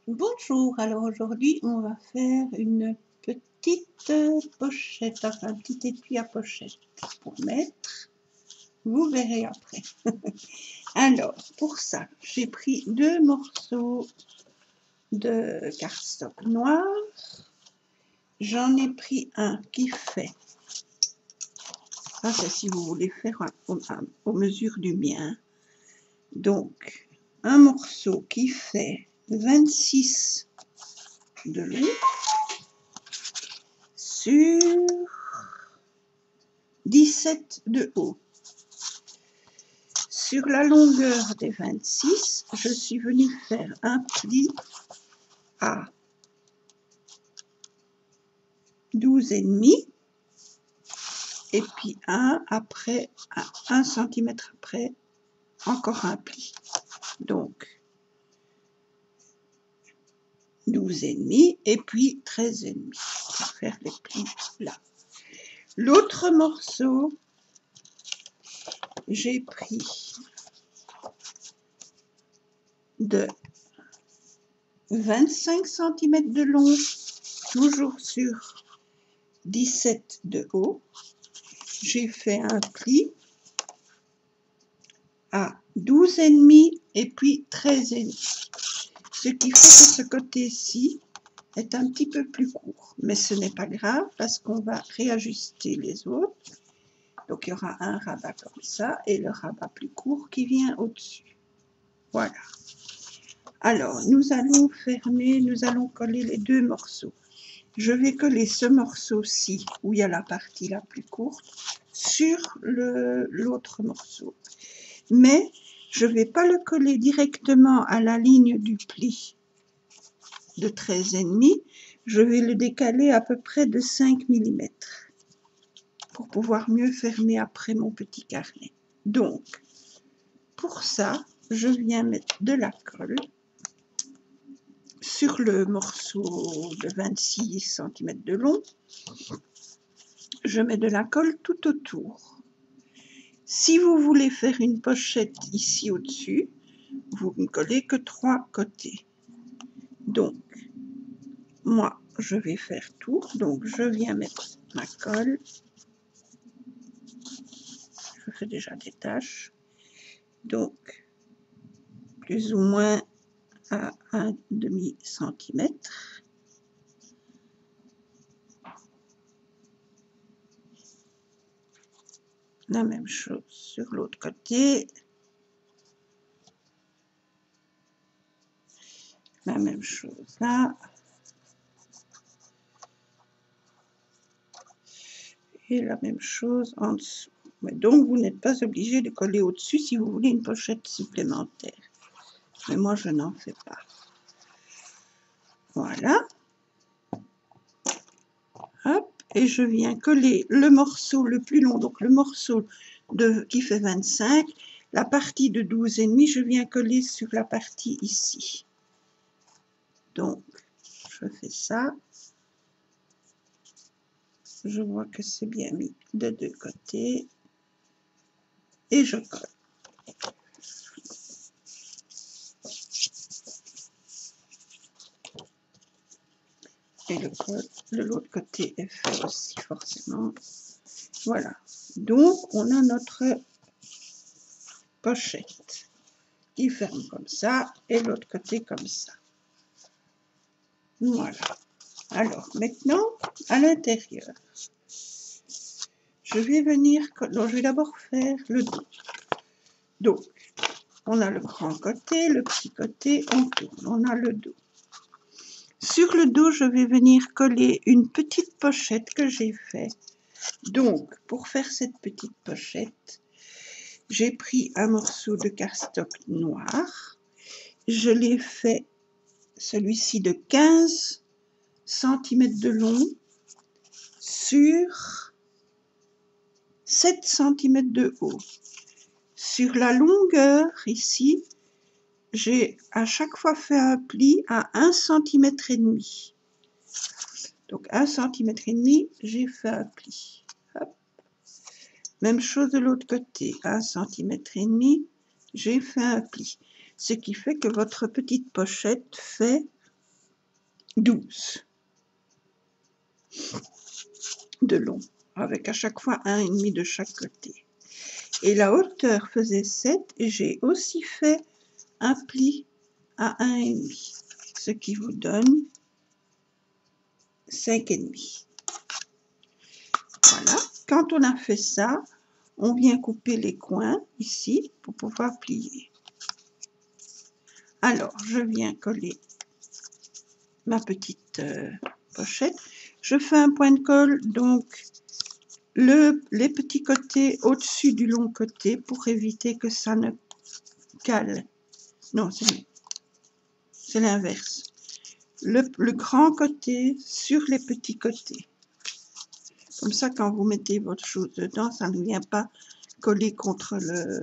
Bonjour, alors aujourd'hui on va faire une petite pochette, enfin un petit étui à pochette pour mettre, vous verrez après. Alors pour ça j'ai pris deux morceaux de cardstock noir, j'en ai pris un qui fait, ça c'est si vous voulez faire aux mesures du mien, donc un morceau qui fait 26 de long sur 17 de haut. Sur la longueur des 26, je suis venue faire un pli à 12,5 et puis un après, 1 cm après, encore un pli. Donc 12,5 et puis 13,5 pour faire les plis là. L'autre morceau, j'ai pris de 25 cm de long, toujours sur 17 de haut. J'ai fait un pli à 12,5 et puis 13,5. Ce qui fait que ce côté-ci est un petit peu plus court. Mais ce n'est pas grave parce qu'on va réajuster les autres. Donc il y aura un rabat comme ça et le rabat plus court qui vient au-dessus. Voilà. Alors nous allons fermer, nous allons coller les deux morceaux. Je vais coller ce morceau-ci où il y a la partie la plus courte sur l'autre morceau. Mais je ne vais pas le coller directement à la ligne du pli de 13,5. Je vais le décaler à peu près de 5 mm pour pouvoir mieux fermer après mon petit carnet. Donc, pour ça, je viens mettre de la colle sur le morceau de 26 cm de long. Je mets de la colle tout autour. Si vous voulez faire une pochette ici au-dessus, vous ne collez que 3 côtés. Donc, moi, je vais faire tout. Donc, je viens mettre ma colle. Je fais déjà des taches. Donc, plus ou moins à 1,5 cm. La même chose sur l'autre côté. La même chose là. Et la même chose en dessous. Mais donc, vous n'êtes pas obligé de coller au-dessus si vous voulez une pochette supplémentaire. Mais moi, je n'en fais pas. Voilà. Hop. Et je viens coller le morceau le plus long, donc le morceau qui fait 25, la partie de 12,5, je viens coller sur la partie ici. Donc, je fais ça. Je vois que c'est bien mis de deux côtés. Et je colle. Et le col de l'autre côté est fait aussi, forcément. Voilà. Donc, on a notre pochette qui ferme comme ça et l'autre côté comme ça. Voilà. Alors, maintenant, à l'intérieur, je vais venir... Donc, je vais d'abord faire le dos. Donc, on a le grand côté, le petit côté, on tourne. On a le dos. Sur le dos, je vais venir coller une petite pochette que j'ai faite. Donc, pour faire cette petite pochette, j'ai pris un morceau de cardstock noir. Je l'ai fait, celui-ci de 15 cm de long sur 7 cm de haut. Sur la longueur, ici, j'ai à chaque fois fait un pli à 1,5 cm. Donc 1,5 cm, j'ai fait un pli. Hop. Même chose de l'autre côté, 1,5 cm, j'ai fait un pli. Ce qui fait que votre petite pochette fait 12 de long, avec à chaque fois 1,5 de chaque côté. Et la hauteur faisait 7 et j'ai aussi fait un pli à 1,5, ce qui vous donne 5,5. Voilà, quand on a fait ça, on vient couper les coins ici pour pouvoir plier. Alors, je viens coller ma petite pochette. Je fais un point de colle, donc les petits côtés au-dessus du long côté pour éviter que ça ne cale. Non, c'est l'inverse. Le grand côté sur les petits côtés. Comme ça, quand vous mettez votre chose dedans, ça ne vient pas coller contre le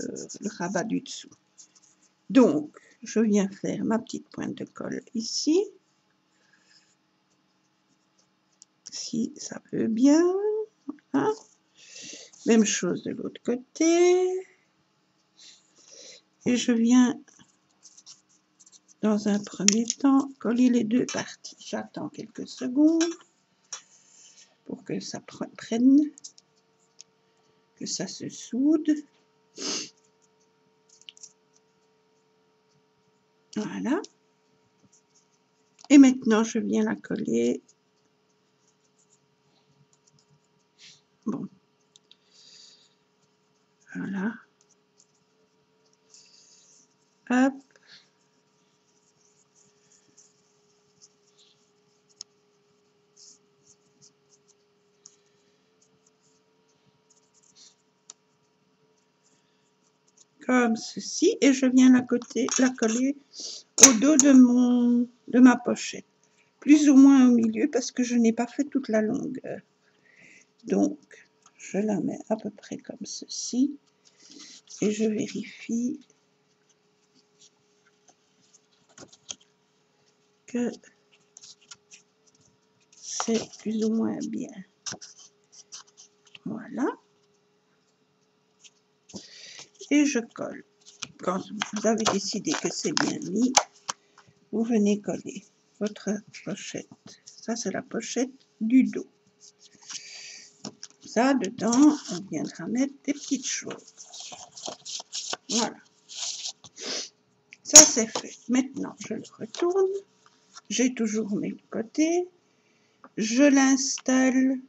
rabat du dessous. Donc, je viens faire ma petite pointe de colle ici. Si ça veut bien. Hein? Même chose de l'autre côté. Et je viens, dans un premier temps, coller les deux parties. J'attends quelques secondes pour que ça prenne, que ça se soude. Voilà. Et maintenant, je viens la coller. Bon. Voilà. Hop. Comme ceci. Et je viens la coller au dos de ma pochette. Plus ou moins au milieu parce que je n'ai pas fait toute la longueur. Donc, je la mets à peu près comme ceci. Et je vérifie que c'est plus ou moins bien. Voilà. Et je colle. Quand vous avez décidé que c'est bien mis, vous venez coller votre pochette. Ça, c'est la pochette du dos. Ça, dedans, on viendra mettre des petites choses. Voilà. Ça, c'est fait. Maintenant, je le retourne. J'ai toujours mes côtés. Je l'installe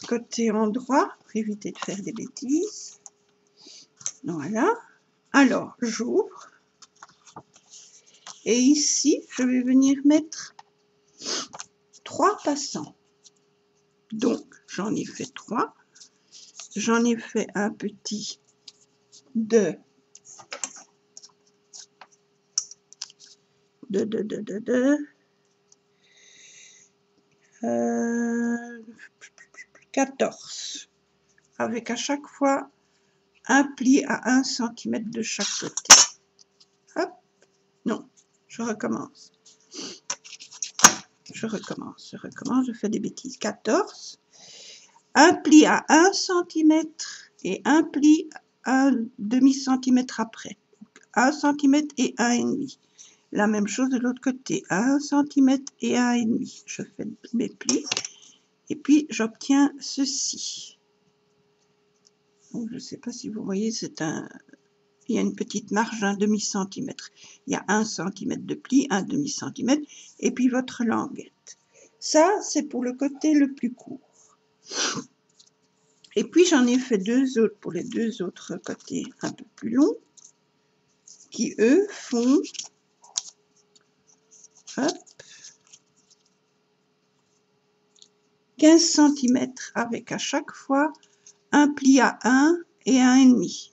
côté endroit pour éviter de faire des bêtises. Voilà. Alors, j'ouvre. Et ici, je vais venir mettre 3 passants. Donc, j'en ai fait 3. J'en ai fait un petit de 14. Avec à chaque fois un pli à 1 cm de chaque côté. Hop. Non, je recommence. Je fais des bêtises. 14. Un pli à 1 cm et un pli à 1/2 cm après. 1 cm et 1,5. La même chose de l'autre côté. 1 cm et 1,5. Je fais mes plis. Et puis, j'obtiens ceci. Donc, je ne sais pas si vous voyez, il y a une petite marge d'1/2 cm. Il y a 1 cm de pli, 1/2 cm, et puis votre languette. Ça, c'est pour le côté le plus court. Et puis, j'en ai fait 2 autres pour les 2 autres côtés un peu plus longs, qui, eux, font... Hop, 15 cm avec à chaque fois un pli à 1 et 1,5.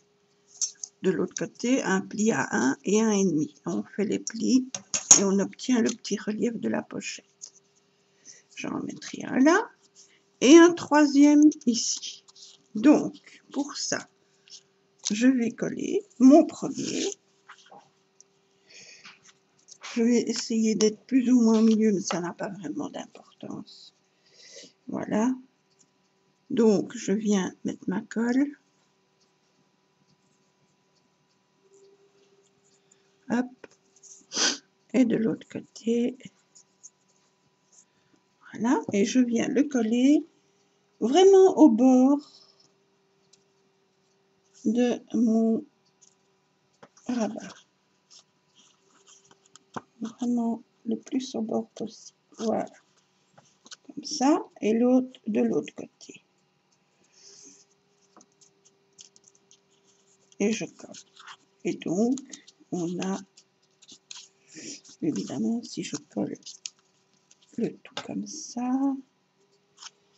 De l'autre côté, un pli à 1 et 1,5. On fait les plis et on obtient le petit relief de la pochette. J'en mettrai un là et un troisième ici. Donc, pour ça, je vais coller mon premier. Je vais essayer d'être plus ou moins au milieu, mais ça n'a pas vraiment d'importance. Voilà. Donc, je viens mettre ma colle. Hop. Et de l'autre côté. Voilà, et je viens le coller vraiment au bord de mon rabat. Vraiment le plus au bord possible. Voilà, comme ça, et l'autre de l'autre côté. Et je colle. Et donc, on a, évidemment, si je colle le tout comme ça,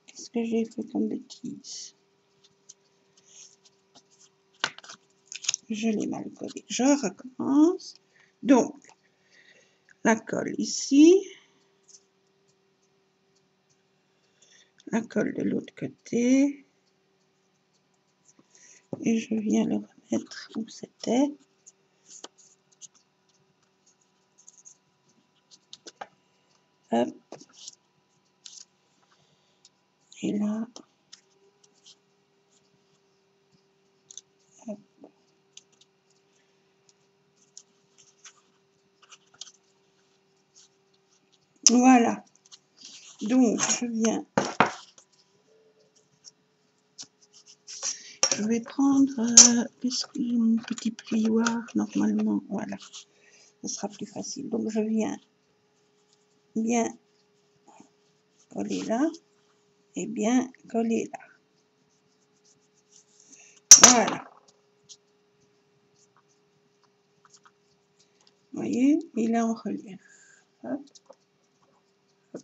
qu'est-ce que j'ai fait comme bêtise? Je l'ai mal collé. Je recommence. Donc, la colle ici, la colle de l'autre côté, et je viens le remettre où c'était. Hop. Et là, hop. Voilà. Donc, je viens. Je vais prendre un petit plioir normalement. Voilà. Ce sera plus facile. Donc, je viens bien coller là et bien coller là. Voilà. Vous voyez, il est en relief. Hop. Hop.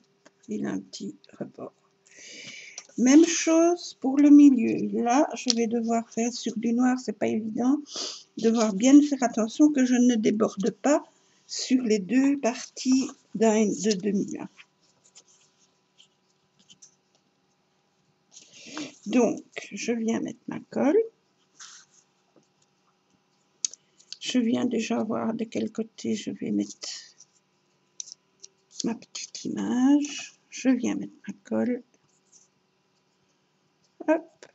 Il a un petit rebord. Même chose pour le milieu. Là, je vais devoir faire sur du noir, c'est pas évident. Devoir bien faire attention que je ne déborde pas sur les deux parties de demi-là. Donc, je viens mettre ma colle. Je viens déjà voir de quel côté je vais mettre ma petite image. Je viens mettre ma colle. Hop.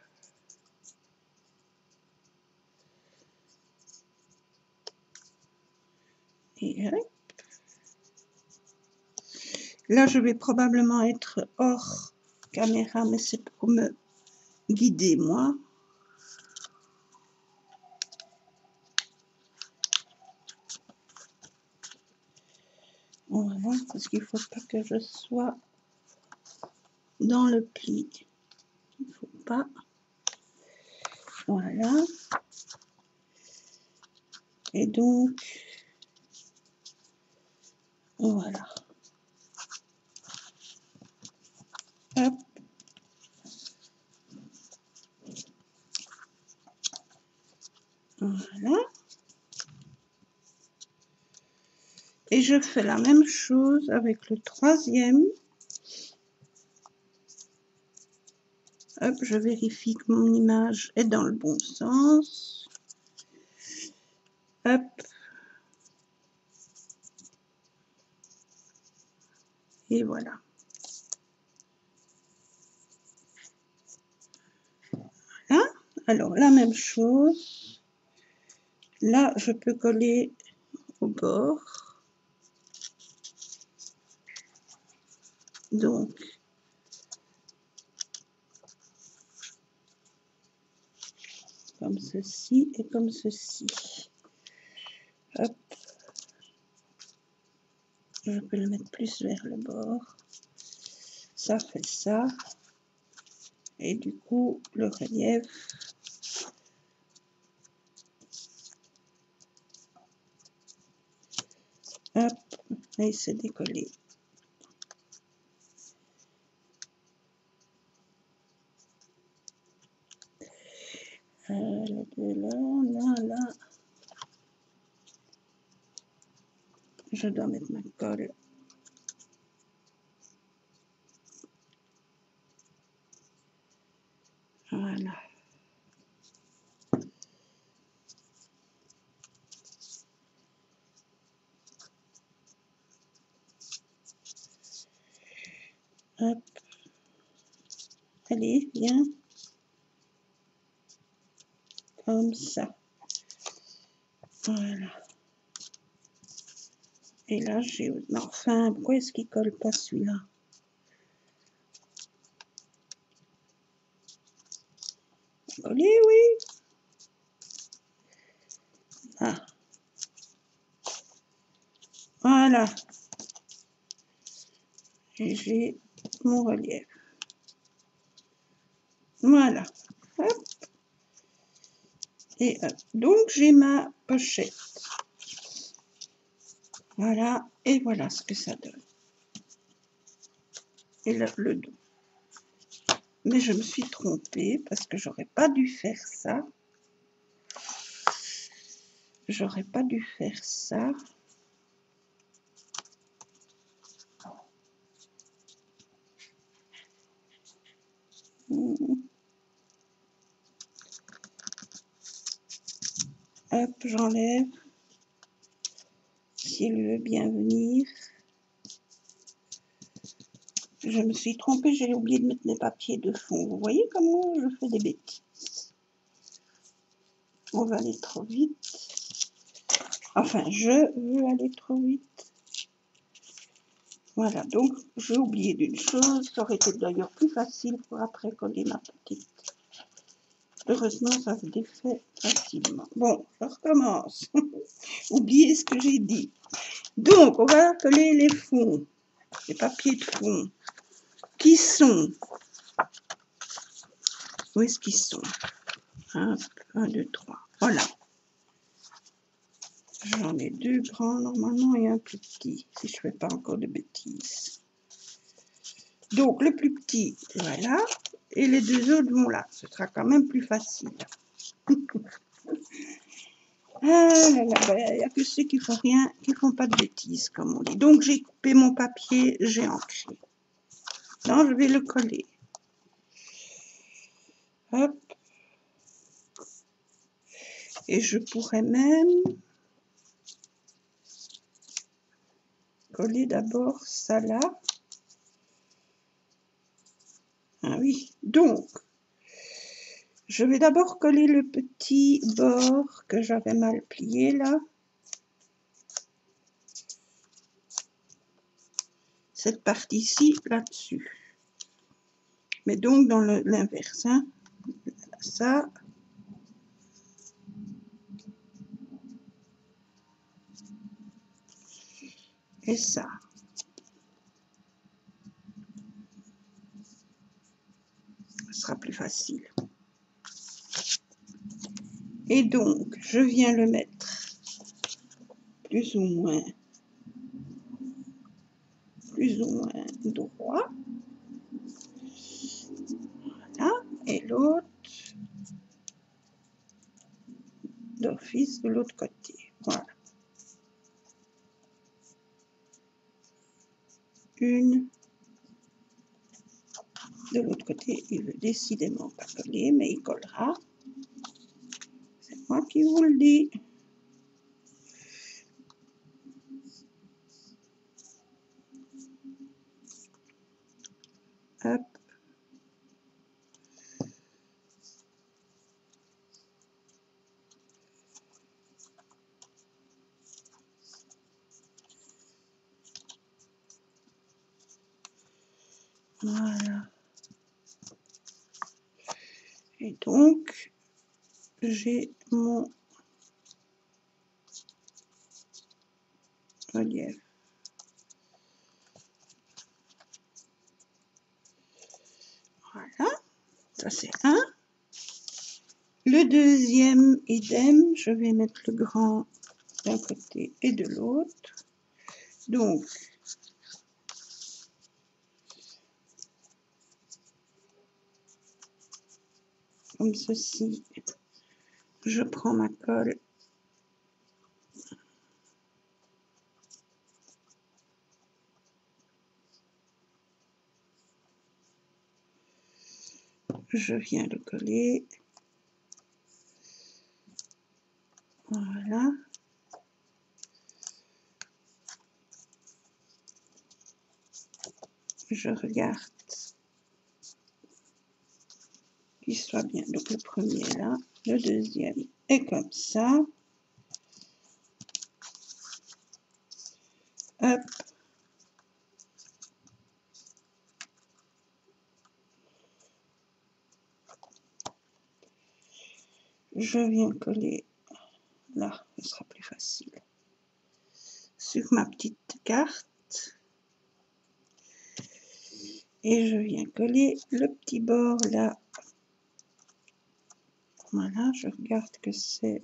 Et hop. Là, je vais probablement être hors caméra, mais c'est pour me guider, moi. Voilà, parce qu'il ne faut pas que je sois dans le pli. Il ne faut pas. Voilà. Et donc, voilà. Hop. Voilà. Et je fais la même chose avec le troisième. Hop, je vérifie que mon image est dans le bon sens. Hop. Et voilà. Voilà. Alors, la même chose. Là, je peux coller au bord. Donc, comme ceci et comme ceci. Hop. Je peux le mettre plus vers le bord. Ça fait ça. Et du coup, le relief. Hop. Et il s'est décollé. Les deux là, là. Je dois mettre ma colle. Voilà. Hop. Allez, viens. Comme ça. Voilà. Et là, j'ai... Enfin, pourquoi est-ce qu'il colle pas celui-là? Coller, oui. Ah. Voilà. Et j'ai mon relief. Voilà. Hop. Et donc, j'ai ma pochette. Voilà. Et voilà ce que ça donne. Et là, le dos. Mais je me suis trompée parce que j'aurais pas dû faire ça. J'aurais pas dû faire ça. Hop, j'enlève. S'il veut bien venir. Je me suis trompée, j'ai oublié de mettre mes papiers de fond. Vous voyez comment je fais des bêtises. On va aller trop vite. Enfin, je veux aller trop vite. Voilà, donc j'ai oublié d'une chose. Ça aurait été d'ailleurs plus facile pour après coller ma petite. Heureusement, ça se défait facilement. Bon, je recommence. Oubliez ce que j'ai dit. Donc, on va coller les fonds, les papiers de fond, qui sont... Où est-ce qu'ils sont? 1, 2, 3. Voilà. J'en ai 2 grands normalement et un plus petit, si je ne fais pas encore de bêtises. Donc, le plus petit, voilà. Et les 2 autres vont là. Ce sera quand même plus facile. Ah là là, il n'y a que ceux qui font rien, qui font pas de bêtises, comme on dit. Donc, j'ai coupé mon papier, j'ai ancré. Maintenant, je vais le coller. Hop. Et je pourrais même coller d'abord ça là. Ah oui, donc, je vais d'abord coller le petit bord que j'avais mal plié là. Cette partie-ci, là-dessus. Mais donc dans l'inverse, hein. Ça. Et ça. Ce sera plus facile. Et donc, je viens le mettre plus ou moins droit. Voilà. Et l'autre d'office de l'autre côté. Voilà. Une. De l'autre côté, il veut décidément pas coller, mais il collera. C'est moi qui vous le dis. Hop. Voilà. Et donc, j'ai mon relief. Voilà. Ça, c'est un. Le deuxième, idem. Je vais mettre le grand d'un côté et de l'autre. Donc, comme ceci, je prends ma colle. Je viens le coller. Voilà. Je regarde qu'il soit bien. Donc le premier là, le deuxième est comme ça. Hop. Je viens coller là, ce sera plus facile. Sur ma petite carte. Et je viens coller le petit bord là. Voilà, je regarde que c'est...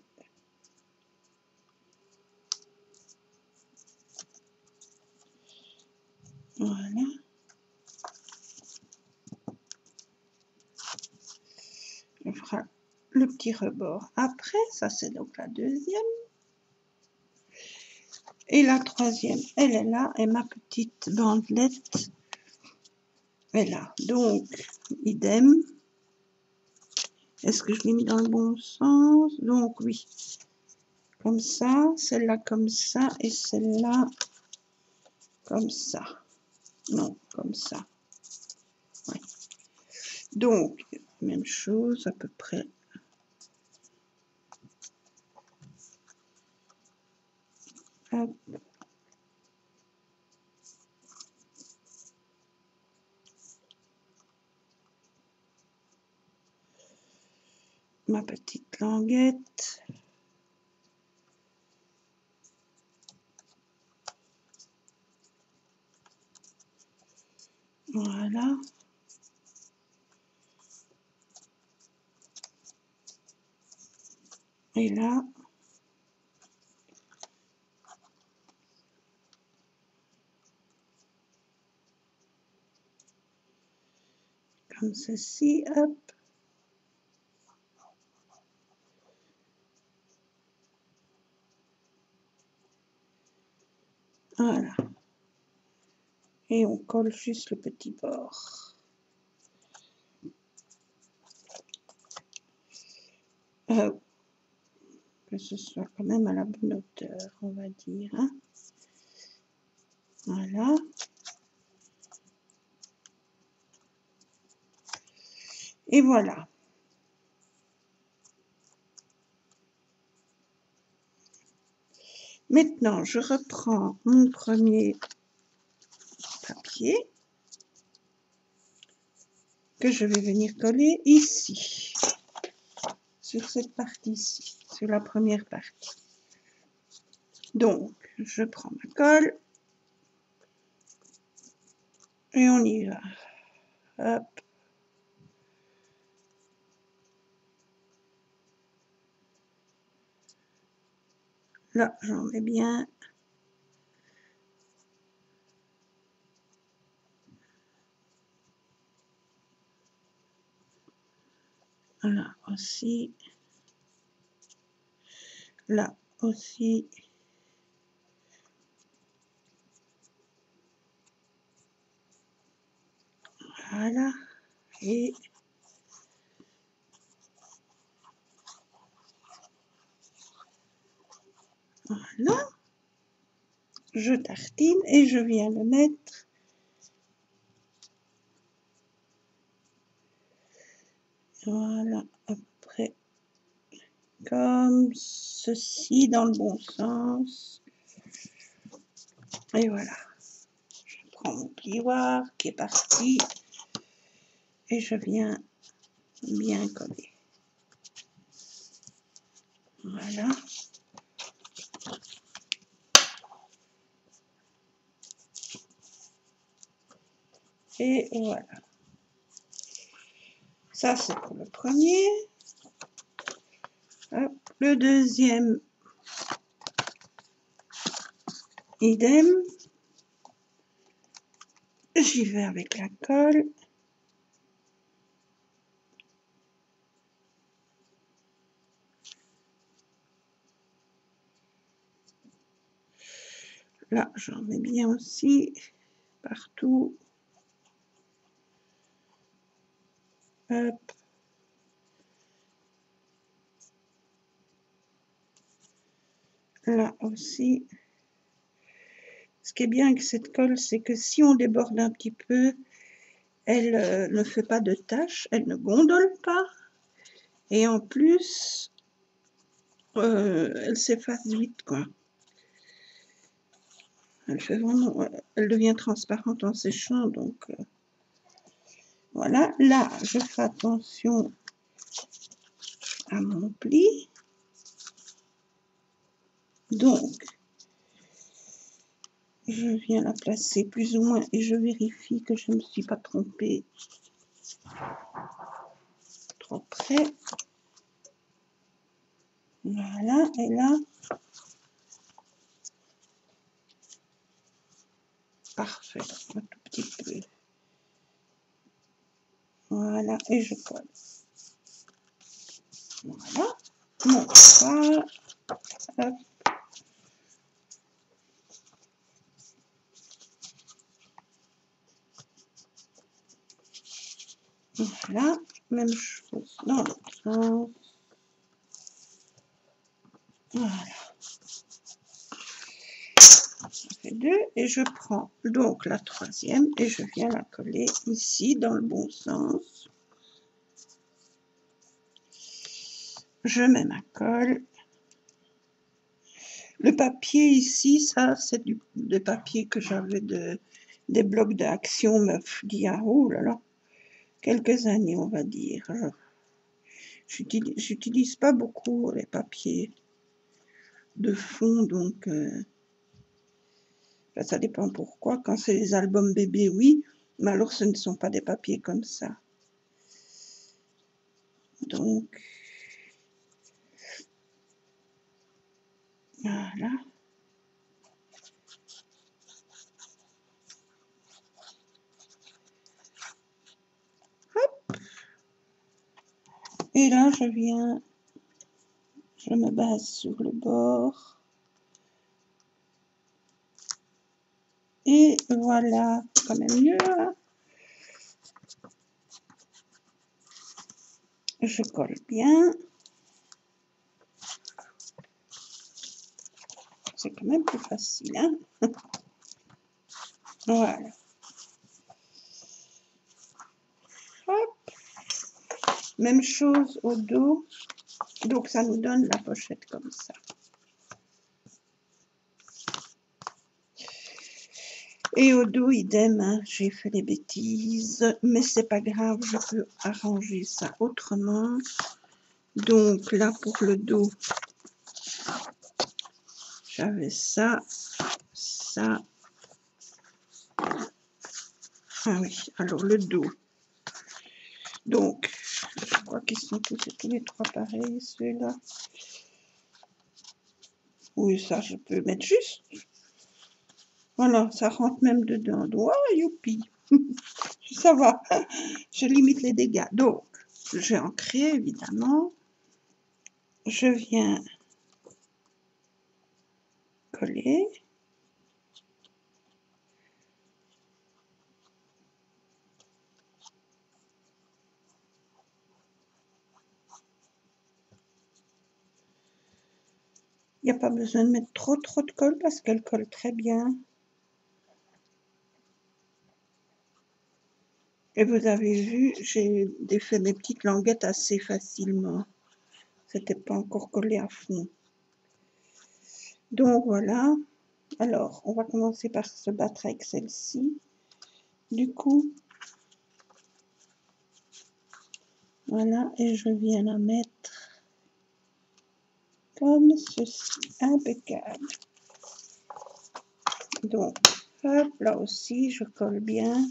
Voilà. On fera le petit rebord après. Ça, c'est donc la deuxième. Et la troisième, elle est là. Et ma petite bandelette est là. Donc, idem. Est-ce que je l'ai mis dans le bon sens? Donc, oui. Comme ça. Celle-là comme ça. Et celle-là comme ça. Non, comme ça. Ouais. Donc, même chose à peu près. Hop. Ma petite languette. Voilà. Et là, comme ceci, hop. Voilà. Et on colle juste le petit bord. Que ce soit quand même à la bonne hauteur, on va dire. Hein. Voilà. Et voilà. Maintenant, je reprends mon premier papier que je vais venir coller ici, sur cette partie-ci, sur la première partie. Donc, je prends ma colle et on y va. Hop. Là, j'en mets bien. Là aussi. Là aussi. Voilà. Et voilà. Je tartine et je viens le mettre voilà, après, comme ceci, dans le bon sens. Et voilà. Je prends mon plioir qui est parti et je viens bien coller. Voilà. Et voilà. Ça, c'est pour le premier. Hop. Le deuxième, idem. J'y vais avec la colle. Là, j'en mets bien aussi, partout. Hop. Là aussi. Ce qui est bien avec cette colle, c'est que si on déborde un petit peu, elle ne fait pas de taches, elle ne gondole pas. Et en plus, elle s'efface vite, quoi. Elle fait vraiment, elle devient transparente en séchant, donc voilà. Là, je fais attention à mon pli. Donc, je viens la placer plus ou moins et je vérifie que je ne me suis pas trompée trop près. Voilà, et là, parfait, un tout petit peu. Voilà, et je colle. Voilà, mon choix. Hop. Voilà, même chose dans l'autre sens. Voilà. Ça fait deux et je prends donc la troisième et je viens la coller ici dans le bon sens. Je mets ma colle. Le papier ici, ça c'est des papiers que j'avais des blocs d'Action Meuf d'il y a, oh là là, quelques années on va dire. J'utilise pas beaucoup les papiers de fond, donc ça dépend pourquoi. Quand c'est les albums bébés, oui, mais alors ce ne sont pas des papiers comme ça. Donc, voilà. Hop. Et là, je me base sur le bord. Et voilà, quand même mieux. Hein. Je colle bien. C'est quand même plus facile. Hein. Voilà. Hop. Même chose au dos. Donc, ça nous donne la pochette comme ça. Et au dos, idem, hein, j'ai fait des bêtises, mais c'est pas grave, je peux arranger ça autrement. Donc là, pour le dos, j'avais ça, ça. Ah oui, alors le dos. Donc, je crois qu'ils sont tous les trois pareils, ceux-là. Oui, ça, je peux mettre juste. Voilà, ça rentre même dedans. Oh, youpi. Ça va, je limite les dégâts. Donc, j'ai ancré, évidemment. Je viens coller. Il n'y a pas besoin de mettre trop de colle parce qu'elle colle très bien. Et vous avez vu, j'ai défait mes petites languettes assez facilement. C'était pas encore collé à fond. Donc voilà. Alors, on va commencer par se battre avec celle-ci. Du coup, voilà, et je viens la mettre comme ceci, impeccable. Donc, hop, là aussi, je colle bien.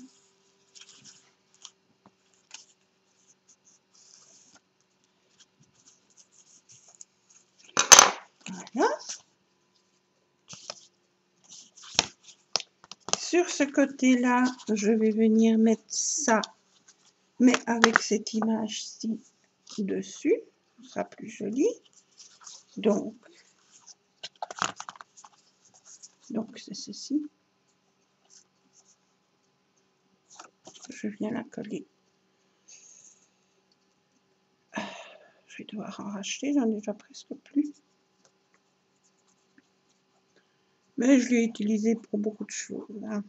Voilà. Sur ce côté-là, je vais venir mettre ça, mais avec cette image-ci dessus, ce sera plus joli. Donc c'est ceci. Je viens la coller. Je vais devoir en racheter, j'en ai déjà presque plus. Mais je l'ai utilisé pour beaucoup de choses. Hein.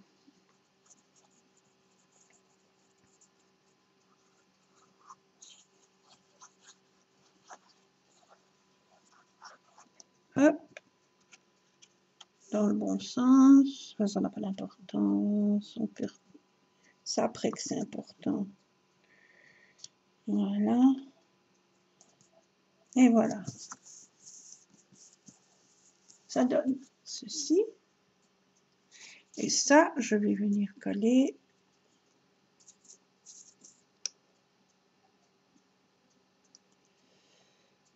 Hop. dans le bon sens. Enfin, ça n'a pas d'importance. On peut... C'est après que c'est important. Voilà. Et voilà. Ça donne ceci. Et ça, je vais venir coller.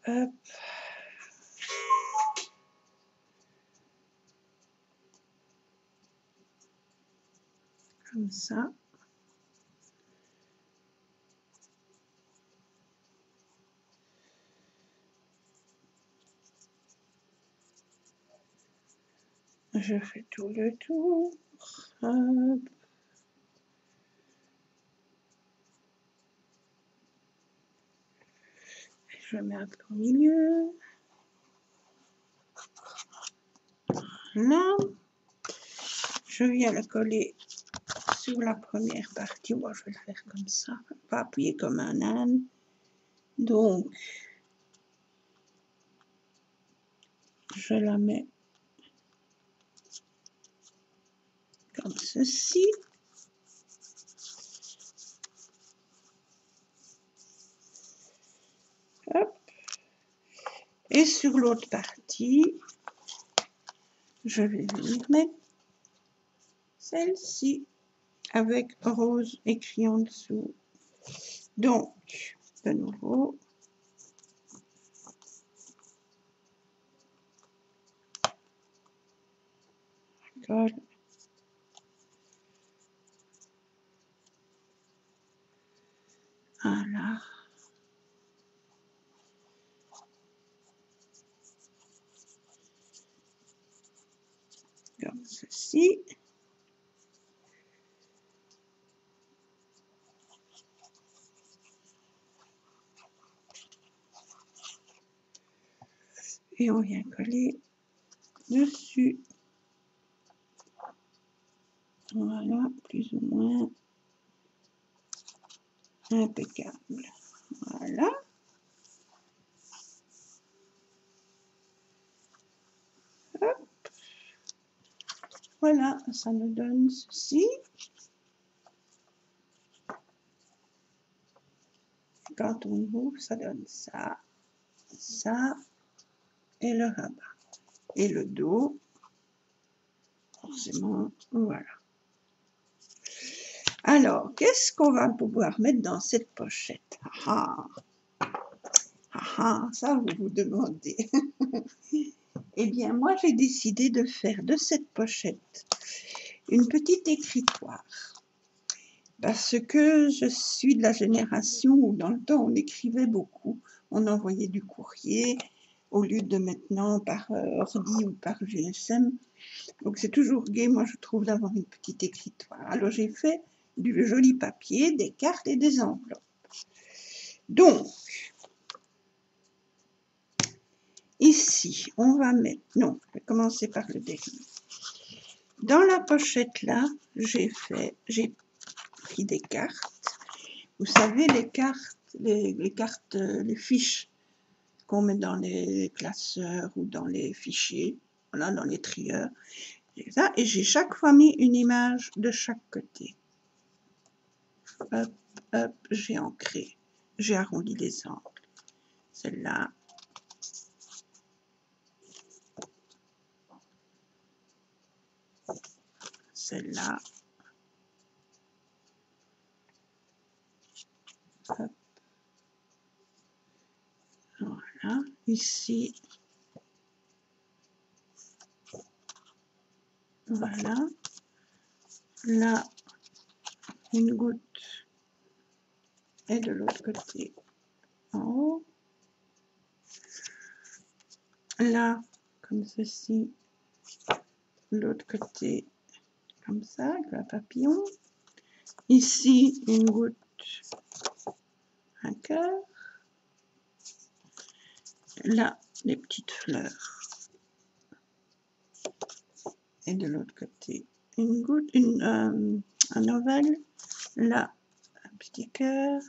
Hop. Comme ça. Je fais tout le tour. Hop. Je mets un peu au milieu. Là. Je viens le coller sur la première partie. Moi, je vais le faire comme ça. Pas appuyer comme un âne. Donc, je la mets comme ceci. Hop. Et sur l'autre partie, je vais venir mettre celle-ci avec rose écrit en dessous. Donc, de nouveau, je colle. Voilà. Comme ceci. Et on vient coller dessus. Voilà, plus ou moins impeccable. Voilà. Hop. Voilà, ça nous donne ceci. Quand on ouvre, ça donne ça, ça et le rabat. Et le dos, forcément, voilà. Alors, qu'est-ce qu'on va pouvoir mettre dans cette pochette? Ah, ça vous vous demandez. Eh bien, moi, j'ai décidé de faire de cette pochette une petite écritoire. Parce que je suis de la génération où dans le temps on écrivait beaucoup, on envoyait du courrier au lieu de maintenant par ordi ou par GSM. Donc c'est toujours gai, moi je trouve, d'avoir une petite écritoire. Alors j'ai fait du joli papier, des cartes et des enveloppes. Donc, ici, on va mettre, non, je vais commencer par le dernier. Dans la pochette là, j'ai pris des cartes. Vous savez, les cartes, les fiches qu'on met dans les classeurs ou dans les fichiers, voilà, dans les trieurs. Et j'ai chaque fois mis une image de chaque côté. Hop, hop, j'ai ancré, j'ai arrondi les angles. Celle-là. Celle-là. Voilà, ici. Voilà. Là, une goutte. Et de l'autre côté, en haut. Là, comme ceci. L'autre côté, comme ça, avec un papillon. Ici, une goutte, un cœur. Là, les petites fleurs. Et de l'autre côté, une goutte, un ovale. Là, un petit cœur.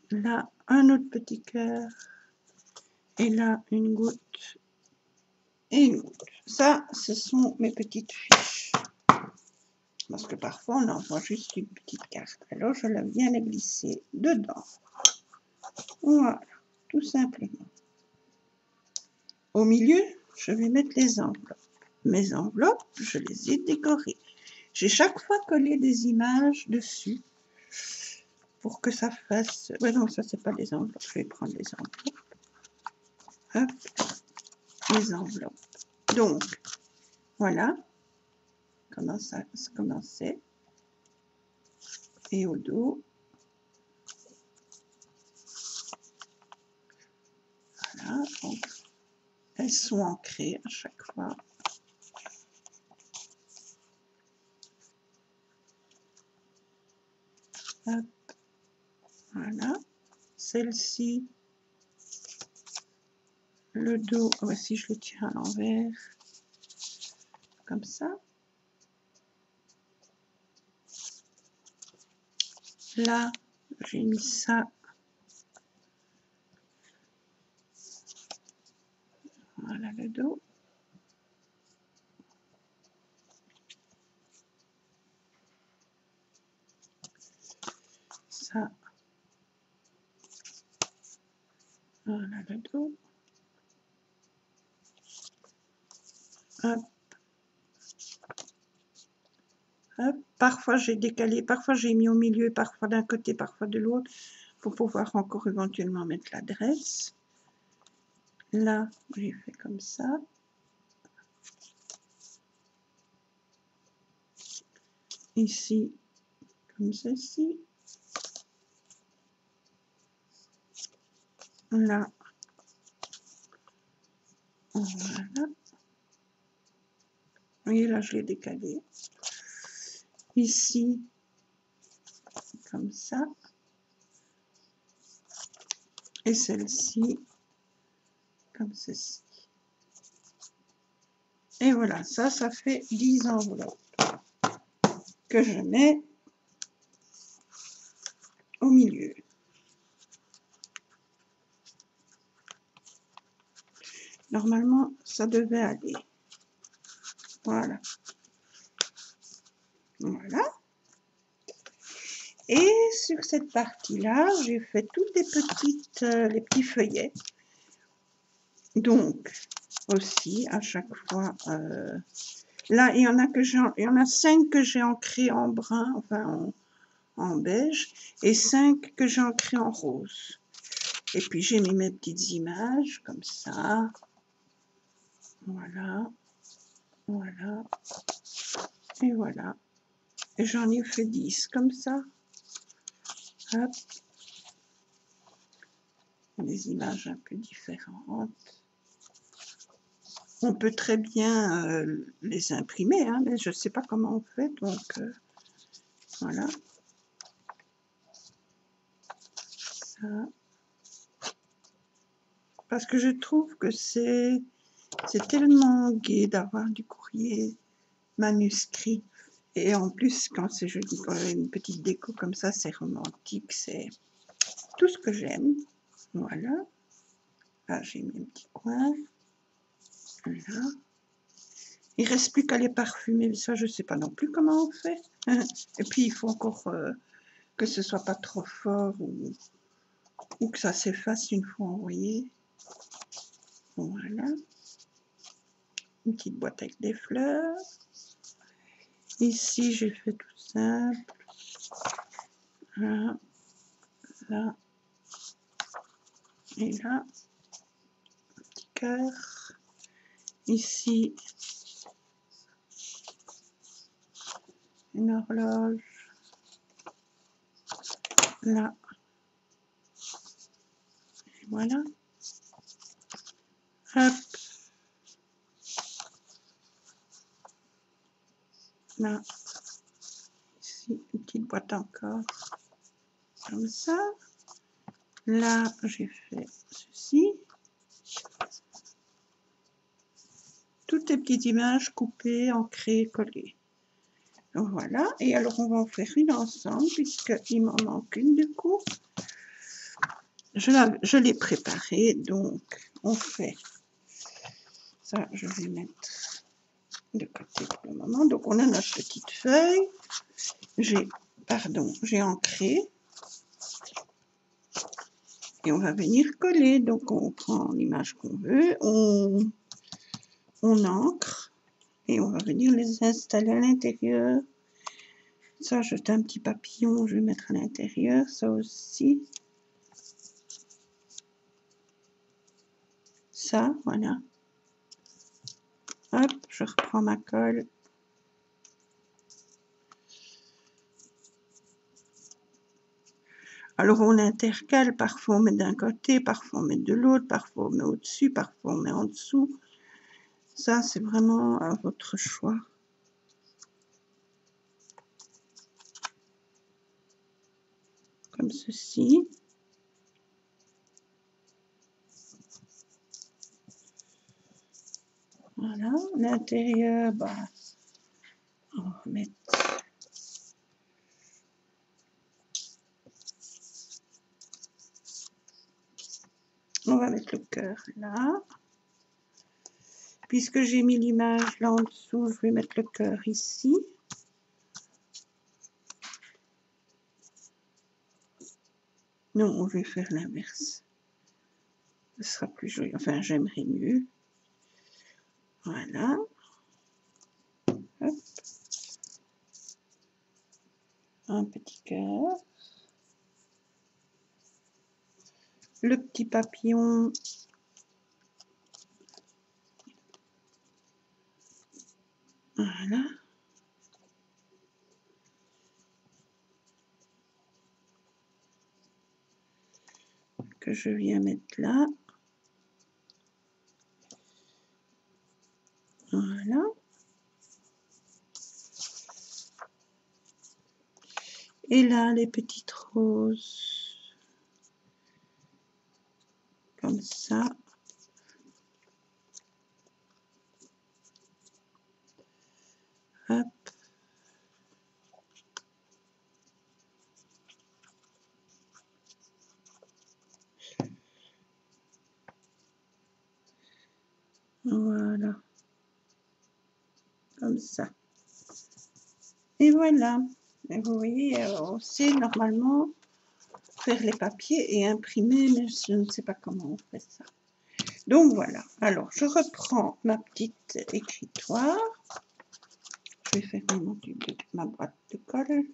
Là, un autre petit cœur. Et là, une goutte et une autre. Ça, ce sont mes petites fiches. Parce que parfois, on envoie juste une petite carte. Alors, je viens la glisser dedans. Voilà, tout simplement. Au milieu, je vais mettre les enveloppes. Mes enveloppes, je les ai décorées. J'ai chaque fois collé des images dessus pour que ça fasse... Ouais, non, ça, c'est pas les enveloppes. Je vais prendre les enveloppes. Hop, les enveloppes. Donc, voilà comment ça commençait. Et au dos, voilà, donc elles sont ancrées à chaque fois. Hop, voilà, celle-ci, le dos, voici, je le tiens à l'envers, comme ça. Là, j'ai mis ça. Voilà le dos. Ça. Voilà le dos. Hop. Hop. Parfois j'ai décalé, parfois j'ai mis au milieu, parfois d'un côté, parfois de l'autre, pour pouvoir encore éventuellement mettre l'adresse. Là, j'ai fait comme ça. Ici, comme ceci. Là, voilà. Vous voyez, là, je l'ai décalé. Ici, comme ça. Et celle-ci, comme ceci. Et voilà, ça fait 10 enveloppes que je mets au milieu. Normalement, ça devait aller. Voilà. Voilà. Et sur cette partie-là, j'ai fait toutes les petits feuillets. Donc, aussi, à chaque fois, là, il y en a 5 que j'ai ancrés en brun, enfin en beige, et 5 que j'ai ancrés en rose. Et puis, j'ai mis mes petites images, comme ça. Voilà. Voilà. Et voilà. Et j'en ai fait 10, comme ça. Hop. Des images un peu différentes. On peut très bien les imprimer, hein, mais je ne sais pas comment on fait, donc voilà. Ça. Parce que je trouve que c'est tellement gai d'avoir du courrier manuscrit. Et en plus, quand c'est joli, une petite déco comme ça, c'est romantique, c'est tout ce que j'aime. Voilà. Là, j'ai mis un petit coin. Voilà. Il ne reste plus qu'à les parfumer, mais ça, je ne sais pas non plus comment on fait. Et puis, il faut encore que ce ne soit pas trop fort ou que ça s'efface une fois envoyé. Voilà. Une petite boîte avec des fleurs. Ici, j'ai fait tout simple. Là, là et là. Un petit cœur. Ici, une horloge. Là. Et voilà. Hop. Là. Ici, une petite boîte encore. Comme ça. Là, j'ai fait ceci. Toutes les petites images coupées, ancrées, collées. Donc voilà. Et alors, on va en faire une ensemble, puisqu'il m'en manque une du coup. Je l'ai préparée, donc on fait Ça, je vais mettre de côté pour le moment. Donc, on a notre petite feuille. J'ai ancré. Et on va venir coller. Donc, on prend l'image qu'on veut. On ancre. Et on va venir les installer à l'intérieur. Ça, j'ai un petit papillon. Je vais mettre à l'intérieur. Ça aussi. Ça, voilà. Hop, je reprends ma colle. Alors, on intercale, parfois on met d'un côté, parfois on met de l'autre, parfois on met au-dessus, parfois on met en dessous. Ça, c'est vraiment à votre choix. Comme ceci. Voilà, l'intérieur, bah, on va mettre... On va mettre le cœur là. Puisque j'ai mis l'image là en dessous, je vais mettre le cœur ici. Non, je vais faire l'inverse. Ce sera plus joli. Enfin, j'aimerais mieux. Voilà. Hop. Un petit cœur. Le petit papillon. Voilà. Que je viens mettre là. Voilà. Et là, les petites roses. Comme ça. Hop. Voilà. Comme ça. Et voilà. Et vous voyez, on sait normalement faire les papiers et imprimer, mais je ne sais pas comment on fait ça. Donc voilà. Alors, je reprends ma petite écritoire. Je vais fermer ma boîte de colle.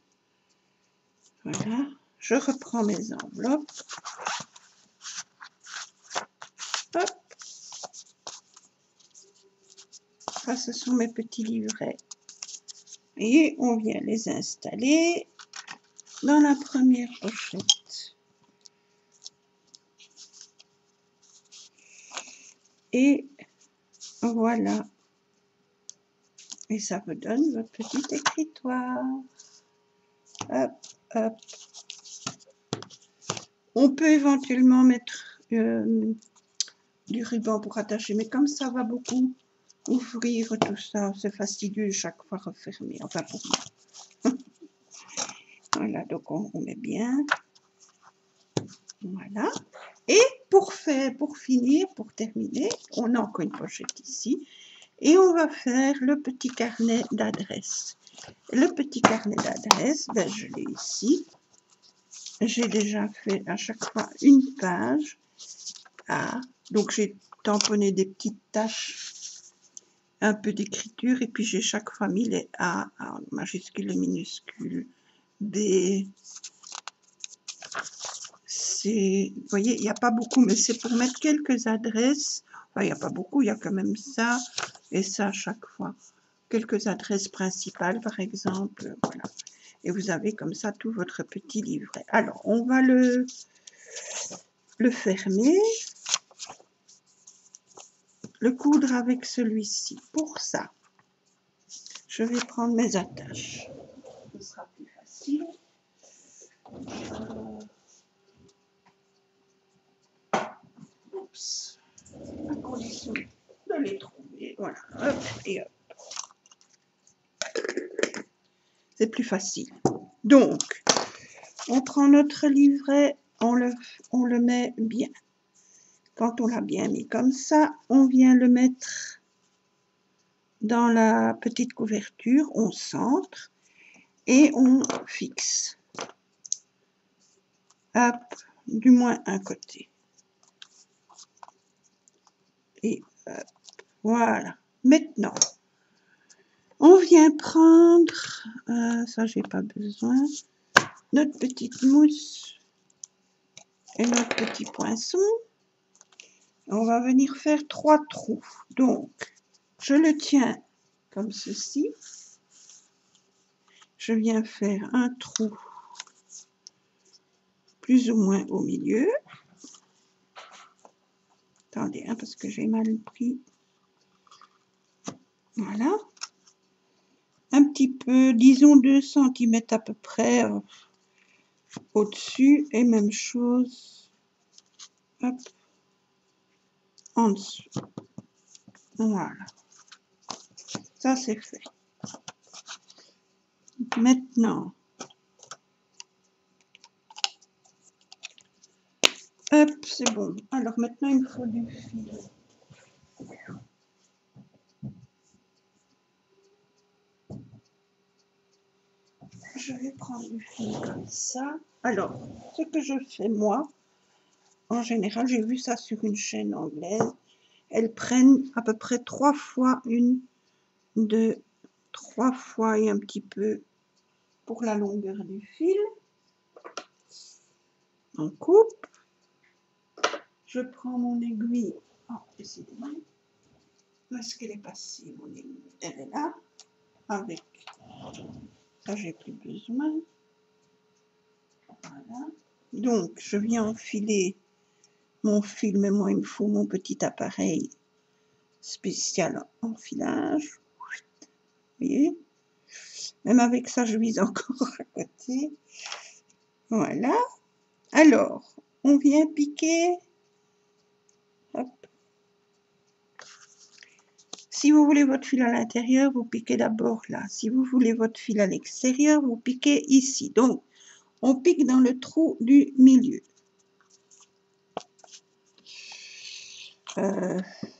Voilà. Je reprends mes enveloppes. Hop. Ça, ce sont mes petits livrets. Et on vient les installer dans la première pochette. Et voilà. Et ça vous donne votre petite écritoire. Hop, hop. On peut éventuellement mettre du ruban pour attacher, mais comme ça va beaucoup ouvrir tout ça, c'est fastidieux chaque fois refermer, enfin pour moi. Voilà, donc on met bien. Voilà. Et pour finir, pour terminer, on a encore une pochette ici. Et on va faire le petit carnet d'adresse. Le petit carnet d'adresse, ben, je l'ai ici. J'ai déjà fait à chaque fois une page. Ah, donc j'ai tamponné des petites taches, un peu d'écriture, et puis j'ai chaque fois mis les A en majuscule et minuscule, B, C. Vous voyez, il n'y a pas beaucoup, mais c'est pour mettre quelques adresses. Enfin, il n'y a pas beaucoup, il y a quand même ça et ça à chaque fois. Quelques adresses principales, par exemple. Voilà. Et vous avez comme ça tout votre petit livret. Alors, on va le fermer. Le coudre avec celui-ci. Pour ça, je vais prendre mes attaches. Ce sera plus facile. Oups. À condition de les trouver. Voilà. Hop et hop. C'est plus facile. Donc, on prend notre livret, on le met bien. Quand on l'a bien mis comme ça, on vient le mettre dans la petite couverture, on centre et on fixe. Hop, du moins un côté. Et hop, voilà. Maintenant, on vient prendre, ça j'ai pas besoin, notre petite mousse et notre petit poinçon. On va venir faire 3 trous. Donc, je le tiens comme ceci. Je viens faire un trou plus ou moins au milieu. Attendez, hein, parce que j'ai mal pris. Voilà. Un petit peu, disons 2 cm à peu près au-dessus. Et même chose, hop, en dessous. Voilà. Ça, c'est fait. Maintenant, hop, c'est bon. Alors maintenant, il me faut du fil. Je vais prendre du fil comme ça. Alors, ce que je fais moi, en général, j'ai vu ça sur une chaîne anglaise. Elles prennent à peu près 3 fois une, 2, 3 fois et un petit peu pour la longueur du fil. On coupe. Je prends mon aiguille. Oh, décidément. Où est-ce qu'elle est passée, mon aiguille? Elle est là. Avec. Ça, j'ai plus besoin. Voilà. Donc, je viens enfiler mon fil, mais moi, il me faut mon petit appareil spécial enfilage. Vous voyez? Même avec ça, je vise encore à côté. Voilà. Alors, on vient piquer. Hop. Si vous voulez votre fil à l'intérieur, vous piquez d'abord là. Si vous voulez votre fil à l'extérieur, vous piquez ici. Donc, on pique dans le trou du milieu.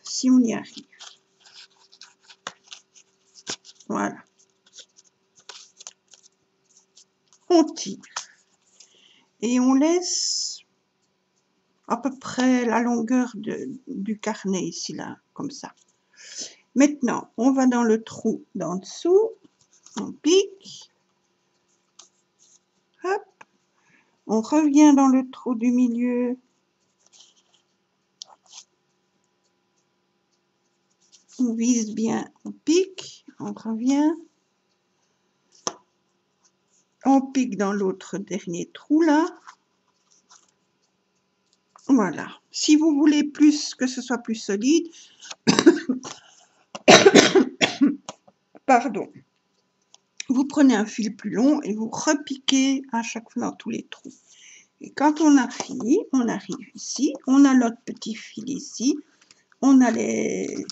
Si on y arrive. Voilà. On tire. Et on laisse à peu près la longueur du carnet ici, là, comme ça. Maintenant, on va dans le trou d'en dessous. On pique. Hop. On revient dans le trou du milieu. On vise bien, on pique, on revient. On pique dans l'autre dernier trou là. Voilà. Si vous voulez plus, que ce soit plus solide, pardon, vous prenez un fil plus long et vous repiquez à chaque fois dans tous les trous. Et quand on a fini, on arrive ici, on a notre petit fil ici, on a les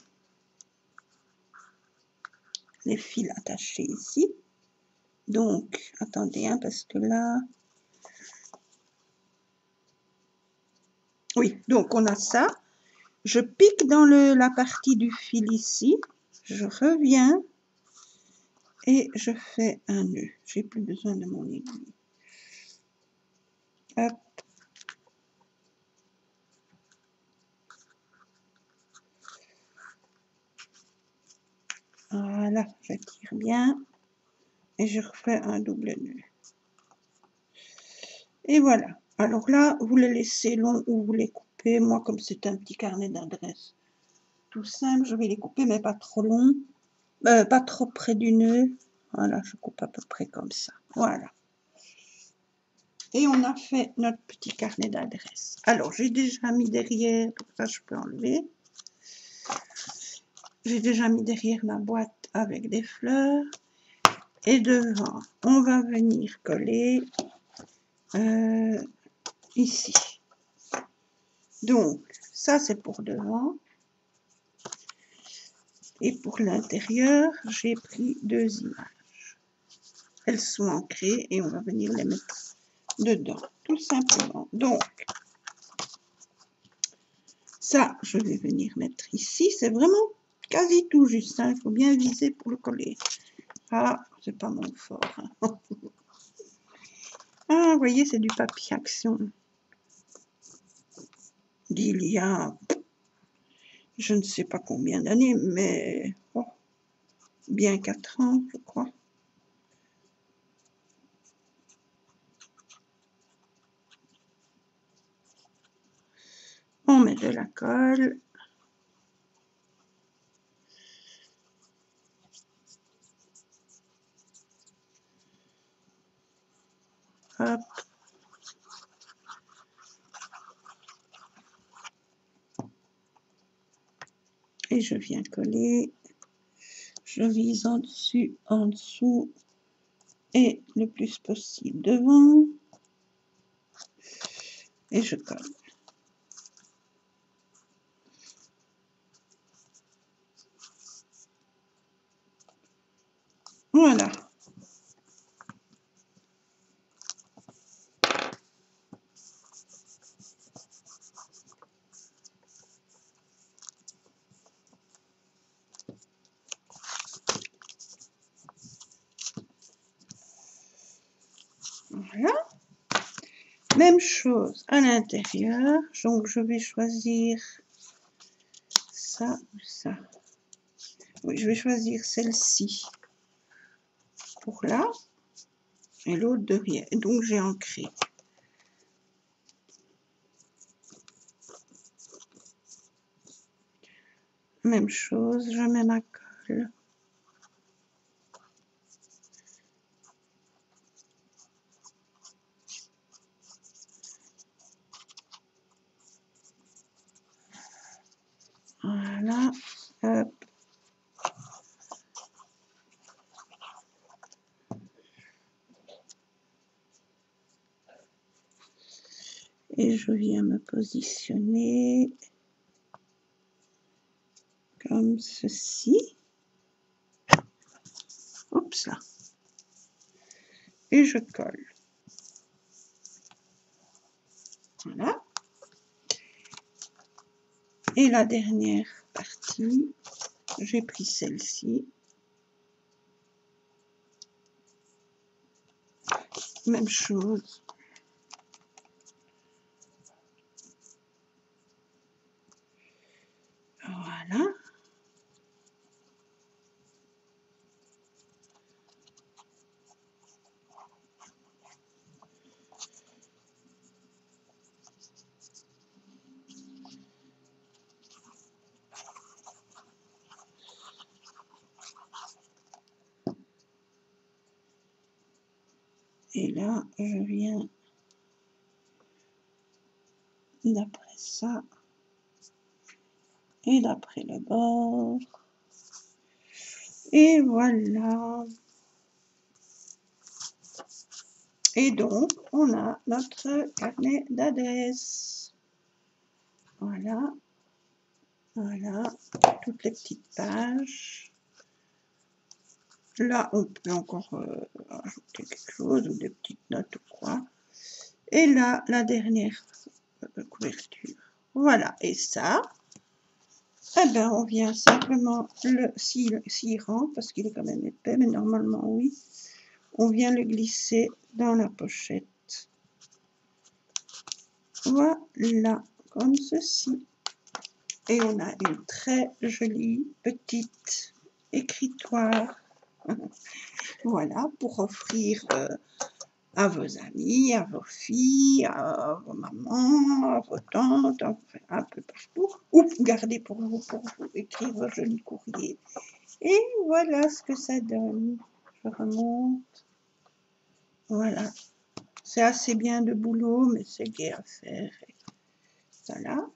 fils attachés ici. Donc, attendez, hein, parce que là... Oui, donc on a ça. Je pique dans la partie du fil ici. Je reviens et je fais un nœud. J'ai plus besoin de mon aiguille. Hop. Voilà, j'attire bien. Et je refais un double nœud. Et voilà. Alors là, vous les laissez longs ou vous les coupez. Moi, comme c'est un petit carnet d'adresse tout simple, je vais les couper, mais pas trop long. Pas trop près du nœud. Voilà, je coupe à peu près comme ça. Voilà. Et on a fait notre petit carnet d'adresse. Alors, j'ai déjà mis derrière, donc ça je peux enlever. J'ai déjà mis derrière ma boîte avec des fleurs. Et devant, on va venir coller ici. Donc, ça c'est pour devant. Et pour l'intérieur, j'ai pris 2 images. Elles sont ancrées et on va venir les mettre dedans, tout simplement. Donc, ça, je vais venir mettre ici. C'est vraiment quasi tout juste, hein. Il faut bien viser pour le coller. Ah, c'est pas mon fort. Hein. Ah, vous voyez, c'est du papier action. D'il y a, je ne sais pas combien d'années, mais oh, bien 4 ans, je crois. On met de la colle. Hop. Et je viens coller. Je vise en dessus, en dessous et le plus possible devant. Et je colle. Voilà. Voilà. Même chose à l'intérieur. Donc je vais choisir ça ou ça. Oui, je vais choisir celle-ci pour là et l'autre derrière. Donc j'ai ancré. Même chose, je mets ma colle. Voilà. Hop. Et je viens me positionner comme ceci. Oups là. Et je colle. Voilà. Et la dernière partie, j'ai pris celle-ci. Même chose. Voilà. Et là, je viens d'après ça et d'après le bord. Et voilà. Et donc, on a notre carnet d'adresse. Voilà. Voilà. Toutes les petites pages. Là, on peut encore ajouter quelque chose ou des petites notes ou quoi. Et là, la dernière couverture. Voilà. Et ça, eh ben, on vient simplement s'il rentre, parce qu'il est quand même épais, mais normalement, oui. On vient le glisser dans la pochette. Voilà, comme ceci. Et on a une très jolie petite écritoire. Voilà, pour offrir à vos amis, à vos filles, à vos mamans, à vos tantes, enfin, un peu partout. Ou gardez pour vous écrire vos jolis courriers. Et voilà ce que ça donne. Je remonte. Voilà. C'est assez bien de boulot, mais c'est gai à faire. Voilà.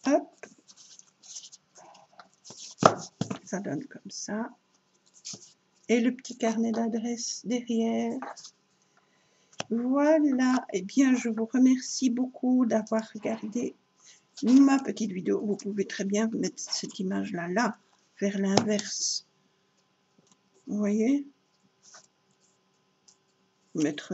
Hop. Ça donne comme ça. Et le petit carnet d'adresse derrière. Voilà. Eh bien, je vous remercie beaucoup d'avoir regardé ma petite vidéo. Vous pouvez très bien mettre cette image-là, là, vers l'inverse. Vous voyez? Mettre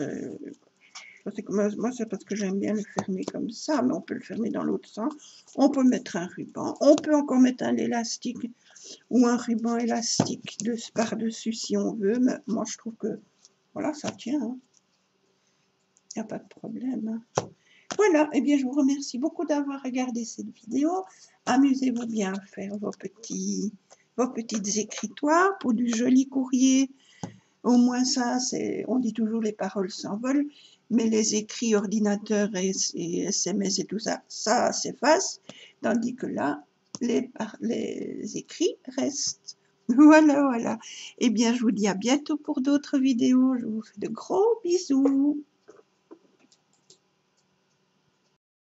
Moi, c'est parce que j'aime bien le fermer comme ça, mais on peut le fermer dans l'autre sens. On peut mettre un ruban. On peut encore mettre un élastique ou un ruban élastique par-dessus si on veut. Mais moi, je trouve que, voilà, ça tient. Hein. Il n'y a pas de problème. Voilà, eh bien, je vous remercie beaucoup d'avoir regardé cette vidéo. Amusez-vous bien à faire vos petites écritoires pour du joli courrier. Au moins ça, on dit toujours les paroles s'envolent, mais les écrits ordinateur et SMS et tout ça, ça s'efface, tandis que là, les écrits restent. Voilà, voilà. Eh bien, je vous dis à bientôt pour d'autres vidéos. Je vous fais de gros bisous.